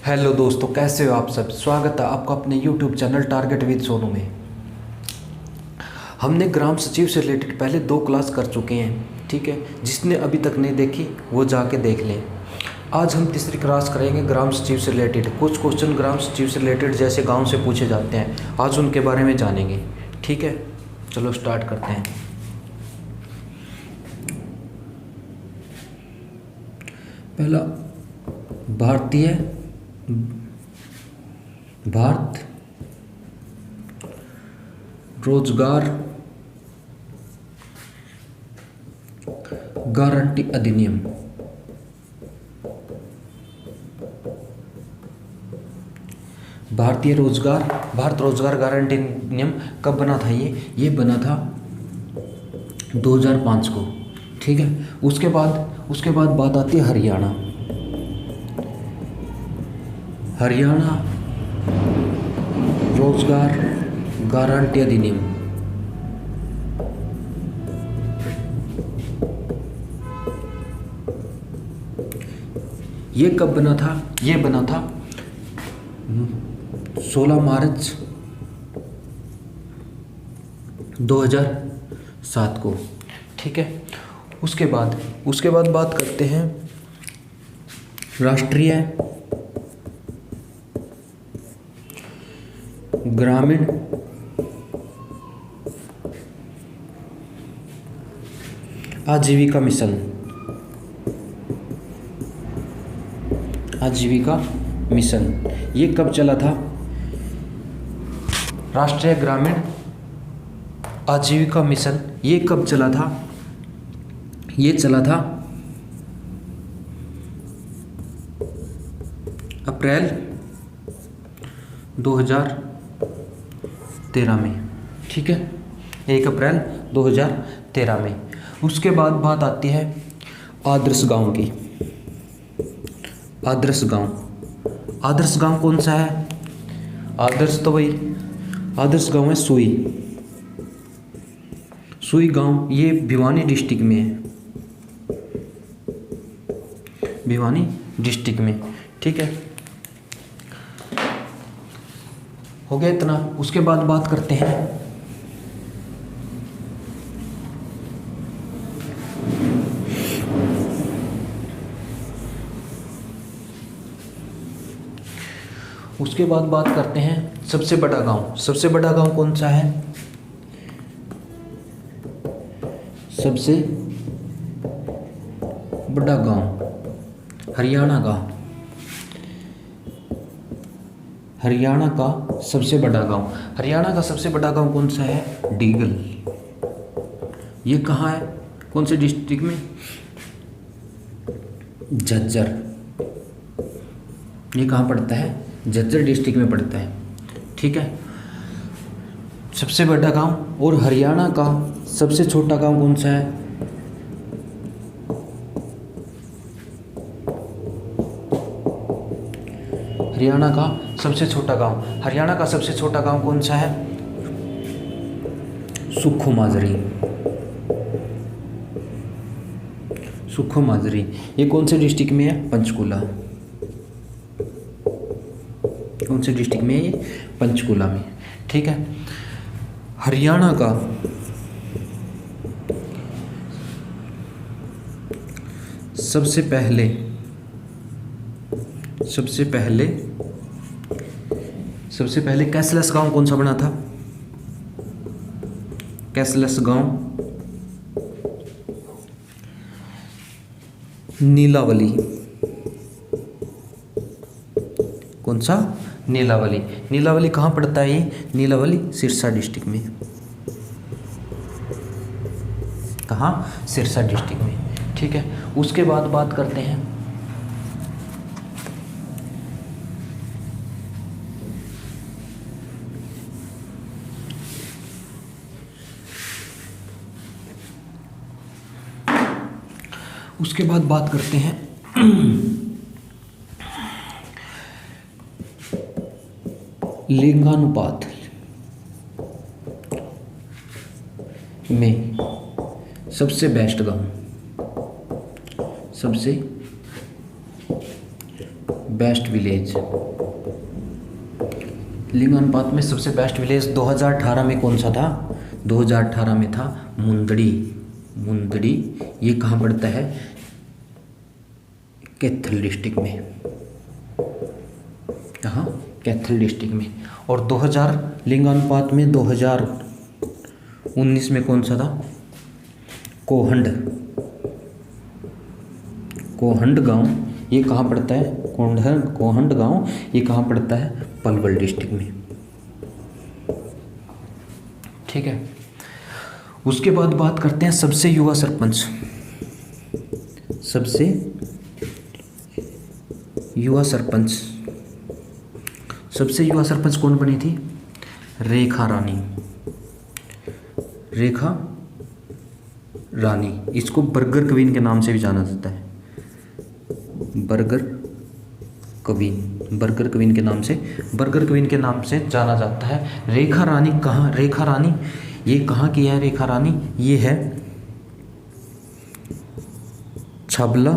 Hello दोस्तों, कैसे हो आप सब। स्वागत है आपका अपने YouTube channel target with Sonu में। हमने ग्राम सचिव से रिलेटेड पहले 2 क्लास कर चुके हैं, ठीक है। जिसने अभी तक नहीं देखी वो जाके देख लें। आज हम तीसरी क्लास करेंगे ग्राम सचिव से रिलेटेड। कुछ क्वेश्चन ग्राम सचिव से रिलेटेड जैसे गांव से पूछे जाते हैं, आज उनके बारे में जानेंगे, ठीक है। चलो स्टार्ट करते हैं। पहला, भारत रोजगार गारंटी अधिनियम। भारत रोजगार गारंटी अधिनियम कब बना था? ये बना था 2005 को, ठीक है। उसके बाद बात आती है हरियाणा रोजगार गारंटी अधिनियम। ये कब बना था? ये बना था 16 मार्च 2007 को, ठीक है। उसके बाद बात करते हैं राष्ट्रीय ग्रामीण आजीविका मिशन। ये कब चला था? राष्ट्रीय ग्रामीण आजीविका मिशन ये कब चला था? ये चला था अप्रैल 2013 में, ठीक है। 1 अप्रैल 2013 में। उसके बाद बात आती है आदर्श गांव की। आदर्श गांव कौन सा है? आदर्श गांव है सुई गांव। ये भिवानी डिस्ट्रिक्ट में है, ठीक है। हो गया इतना। उसके बाद बात करते हैं सबसे बड़ा गांव कौन सा है? सबसे बड़ा गांव हरियाणा का सबसे बड़ा गांव कौन सा है? डीगल। ये कहाँ है? कौन से डिस्ट्रिक्ट में? झज्जर। ये कहाँ पड़ता है? झज्जर डिस्ट्रिक्ट में पड़ता है, ठीक है। सबसे बड़ा गांव। और हरियाणा का सबसे छोटा गांव कौन सा है? हरियाणा का सबसे छोटा गांव कौन सा है? सुखो माजरी। ये कौन से डिस्ट्रिक्ट में है? पंचकुला। कौन से डिस्ट्रिक्ट में है ये? पंचकुला में, ठीक है। हरियाणा का सबसे पहले कैशलेस गांव कौन सा बना था? कैशलेस गांव नीलावली। कौन सा? नीलावली कहाँ पड़ता है ये? नीलावली सिरसा डिस्ट्रिक्ट में। कहाँ? सिरसा डिस्ट्रिक्ट में, ठीक है। उसके बाद बात करते हैं लिंगानुपात में सबसे बेस्ट गांव बेस्ट विलेज, लिंग अनुपात में सबसे बेस्ट विलेज 2018 में कौन सा था? 2018 में था मुंदड़ी। मुंदड़ी ये कहाँ पड़ता है? कैथल डिस्ट्रिक्ट में। कहाँ? कैथल डिस्ट्रिक्ट में। और 2000 लिंग अनुपात में 2019 में कौन सा था? कोहंड। कोहंड गांव ये कहाँ पड़ता है? कोहंड गांव ये कहाँ पड़ता है? पलवल डिस्ट्रिक्ट में। ठीक है। उसके बाद बात करते हैं सबसे युवा सरपंच। सबसे युवा सरपंच, सबसे युवा सरपंच कौन बनी थी? रेखा रानी। रेखा रानी, इसको बर्गर क्वीन के नाम से भी जाना जाता है। बर्गर क्वीन के नाम से जाना जाता है। रेखा रानी कहाँ? रेखा रानी ये कहाँ की है? रेखा रानी ये है छबला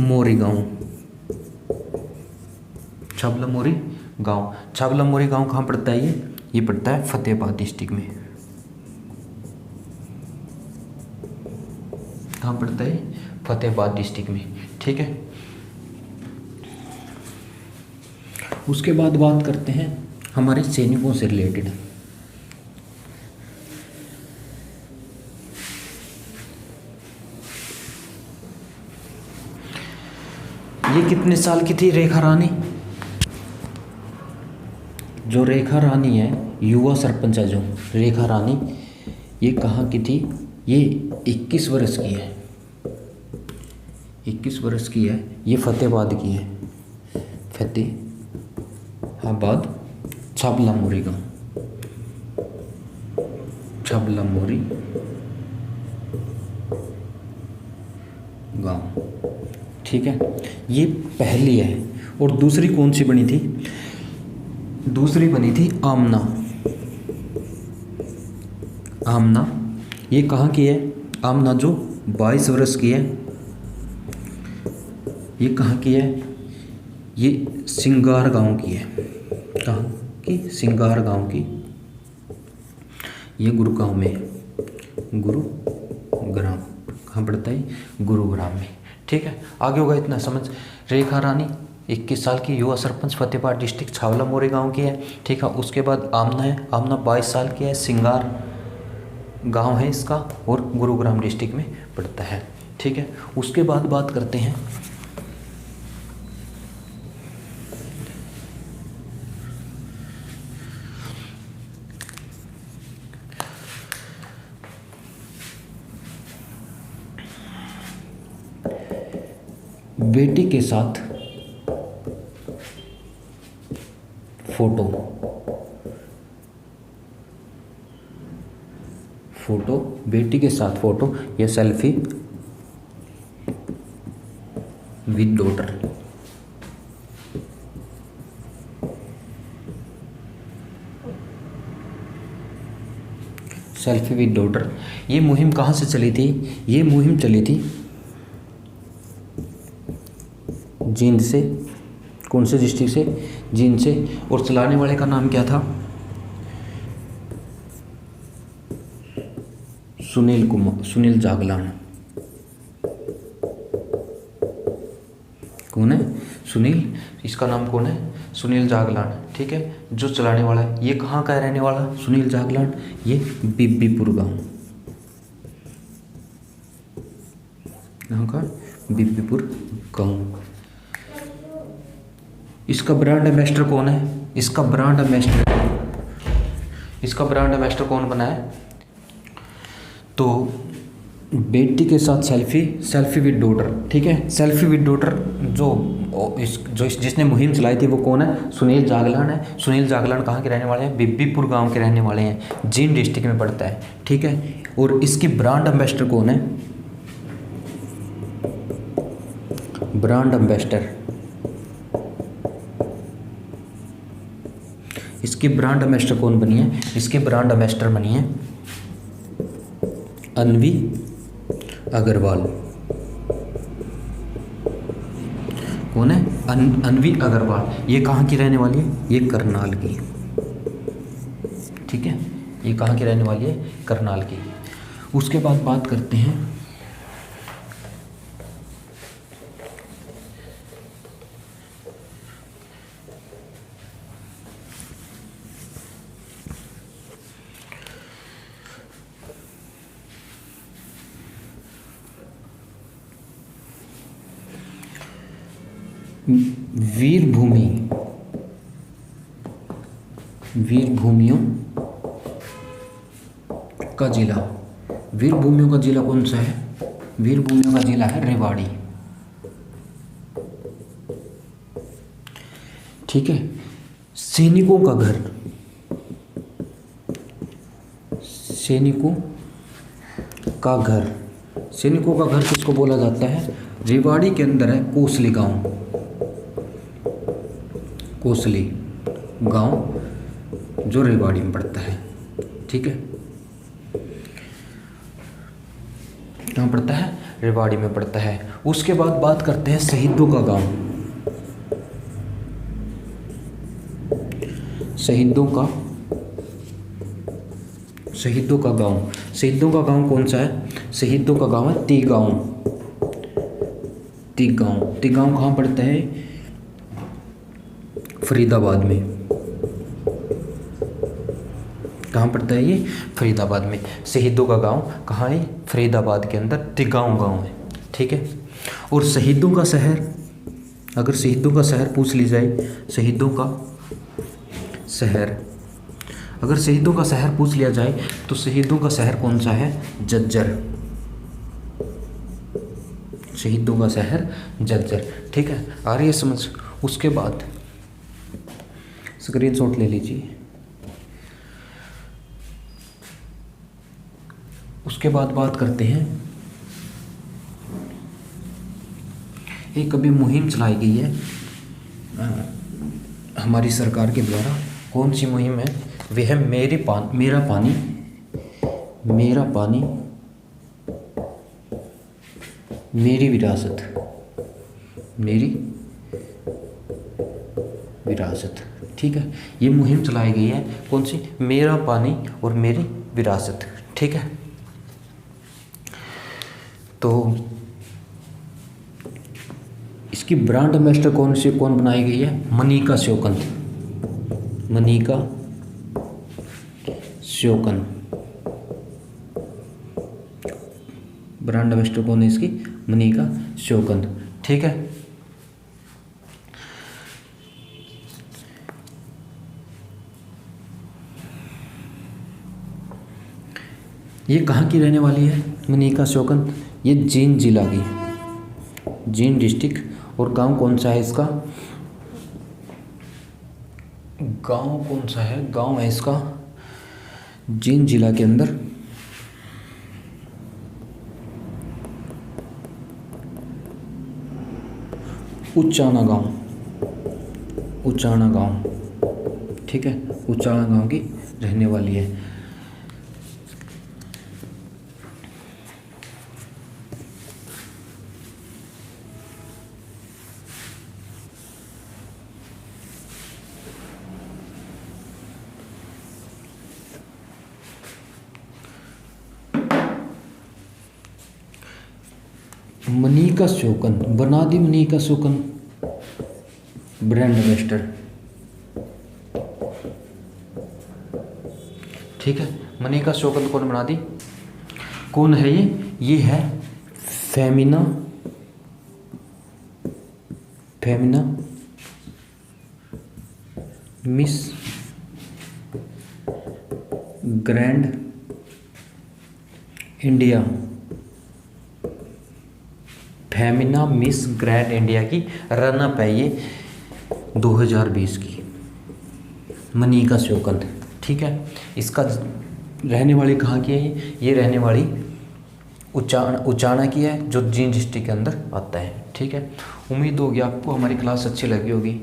मोरी गांव। छबला मोरी गांव कहाँ पड़ता है? ये पड़ता है फतेहाबाद डिस्ट्रिक्ट में। कहाँ पड़ता है? फतेहाबाद डिस्ट्रिक्ट में। ठीक है। उसके बाद बात करते हैं हमारे सैनिकों से रिलेटेड। ये कितने साल की थी रेखा रानी? जो रेखा रानी है, युवा सरपंच है जो रेखा रानी, ये कहाँ की थी? ये 21 वर्ष की है। 21 वर्ष की है। ये फतेहाबाद की है। फतेहाबाद छबला मोरी गाँव। छबला मोरी गाँव। ठीक है। ये पहली है। और दूसरी कौन सी बनी थी? दूसरी बनी थी आमना। आमना ये कहाँ की है? आमना जो 22 वर्ष की है, ये कहाँ की है? ये सिंगार गांव की है। कहाँ की? सिंगार गांव की। ये गुरुग्राम में, गुरुग्राम कहाँ पड़ता है? गुरुग्राम में। ठीक है। आगे होगा इतना समझ। रेखा रानी 21 साल की, युवा सरपंच, फतेहाबाद डिस्ट्रिक्ट, छावला मोरे गांव की है। ठीक है। उसके बाद आमना है। आमना 22 साल की है, सिंगार गांव है इसका, और गुरुग्राम डिस्ट्रिक्ट में पड़ता है। ठीक है। उसके बाद बात करते हैं बेटी के साथ फोटो। बेटी के साथ फोटो, ये selfie with daughter. Selfie with daughter ये मुहिम कहाँ से चली थी? ये मुहिम चली थी जींद से। कौन से डिस्ट्रिक्ट से? जींद से। और चलाने वाले का नाम क्या था? सुनील जागलान। कौन है? सुनील, इसका नाम कौन है? सुनील जागलान। ठीक है। जो चलाने वाला है, ये कहाँ का रहने वाला? सुनील जागलान ये बीबीपुर गांव। कहाँ का? बीबीपुर गांव। इसका ब्रांड एम्बेसडर कौन है? इसका ब्रांड एम्बेसडर कौन बना है? तो बेटी के साथ सेल्फी विद डॉटर। ठीक है। सेल्फी विद डॉटर जिसने मुहिम चलाई थी वो कौन है? सुनील जागलान है। सुनील जागलान कहाँ के रहने वाले हैं? बीबीपुर गांव के रहने वाले हैं, जींद डिस्ट्रिक्ट में पड़ता है। ठीक है। और इसकी ब्रांड एम्बेसडर कौन है? ब्रांड एम्बेसडर, इसकी ब्रांड एम्बेसडर कौन बनी है? इसके ब्रांड एम्बेसडर बनी है अन्वी अग्रवाल। कौन है? अन्वी अग्रवाल। ये कहाँ की रहने वाली है? ये करनाल की। ठीक है, ये कहाँ की रहने वाली है? करनाल की। उसके बाद बात करते हैं वीरभूमियों का जिला। वीरभूमियों का जिला कौन सा है? वीरभूमियों का जिला है रेवाड़ी। ठीक है। सैनिकों का घर, सैनिकों का घर, सैनिकों का घर किसको बोला जाता है? रेवाड़ी के अंदर है कोसली गांव। कोसली गांव जो रेवाड़ी में पड़ता है। ठीक है, कहाँ पड़ता है? रेवाड़ी में पड़ता है। उसके बाद बात करते हैं शहीदों का गांव। शहीदों का गांव। शहीदों का गांव कौन सा है? शहीदों का गांव है तिगांव। तिगांव कहाँ पड़ता है? फरीदाबाद में। कहाँ पड़ता है ये? फरीदाबाद में। शहीदों का गांव कहाँ है? फरीदाबाद के अंदर तिगांव गांव है। ठीक है। और शहीदों का शहर, अगर शहीदों का शहर पूछ ली जाए, शहीदों का शहर, अगर शहीदों का शहर पूछ लिया जाए तो शहीदों का शहर कौन सा है? झज्जर। शहीदों का शहर झज्जर। ठीक है, आ रही है समझ? उसके बाद स्क्रीनशॉट ले लीजिए। उसके बाद बात करते हैं, एक अभी मुहिम चलाई गई है हमारी सरकार के द्वारा। कौन सी मुहिम है? वह है मेरा पानी मेरी विरासत। मेरी विरासत। ठीक है, ये मुहिम चलाई गई है। कौन सी? मेरा पानी और मेरी विरासत। ठीक है, तो इसकी ब्रांड एम्बेसडर कौन बनाई गई है? मनिका श्योकंद। मनिका श्योकंद ब्रांड एम्बेसडर कौन है इसकी? मनिका श्योकंद। ठीक है, ये कहाँ की रहने वाली है मनिका श्योकंद? ये जींद जिला की, जींद डिस्ट्रिक्ट। और गांव कौन सा है इसका? गांव कौन सा है? गांव है इसका जींद जिला के अंदर उचाना गांव। उचाना गांव। ठीक है, उचाना गांव की रहने वाली है। मनिका श्योकंद बना दी। Manika Sheokand brand ambassador. ठीक है, मनिका श्योकंद कौन बना दी? कौन है ये? ये है Femina miss grand India. Femina miss grand India की रनअप है ये 2020 की, मनिका श्योकंद। ठीक है, इसका रहने वाली कहाँ की है? ये रहने वाली उचाना की है, जो जींद डिस्ट्रिक्ट के अंदर आता है। ठीक है, उम्मीद होगी आपको हमारी क्लास अच्छी लगी होगी।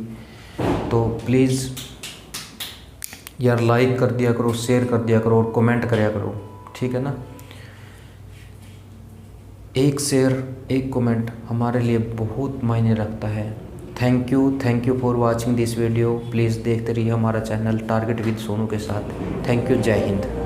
तो प्लीज़ यार लाइक कर दिया करो, शेयर कर दिया करो और कमेंट करा करो। ठीक है ना? एक शेयर एक कमेंट हमारे लिए बहुत मायने रखता है। Thank you for watching this video. Please देखते रहिए हमारा चैनल टारगेट विद सोनू के साथ। Thank you. जय हिंद।